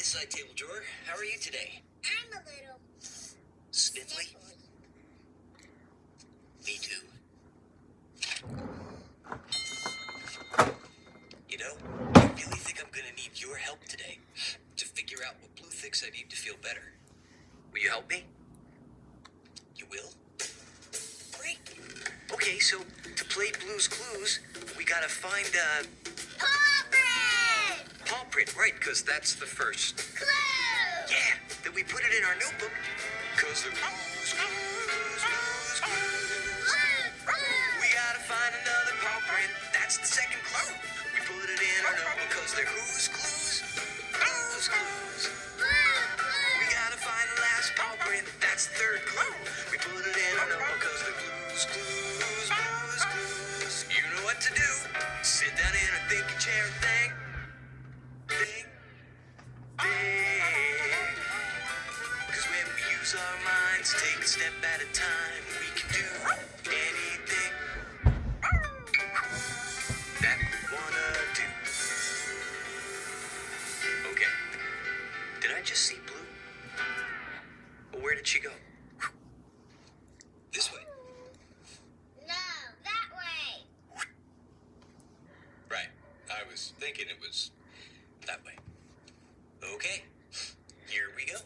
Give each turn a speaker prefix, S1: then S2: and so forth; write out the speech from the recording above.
S1: side table drawer. How are you today?
S2: I'm a little
S1: Sniffly? Me too. You know, I really think I'm gonna need your help today to figure out what Blue thinks I need to feel better. Will you help me? You will? Great. Okay, so to play Blue's Clues, we gotta find
S2: paw print!
S1: paw print, right, because that's the first.
S2: Clue!
S1: Yeah, then we put it in our notebook. Because the clues. We gotta find another paw print. That's the second clue. We put it in our notebook because they're who's clues? Who's clues? We gotta find the last paw print. That's the third clue. We put it in our notebook because they're clues. You know what to do. Sit down in a thinking chair and think. Because when we use our minds, take a step at a time, we can do anything that we wanna do. Okay. Did I just see Blue? Well, where did she go? This way.
S2: No, that way.
S1: Right. I was thinking it was that way. Okay. Here we go.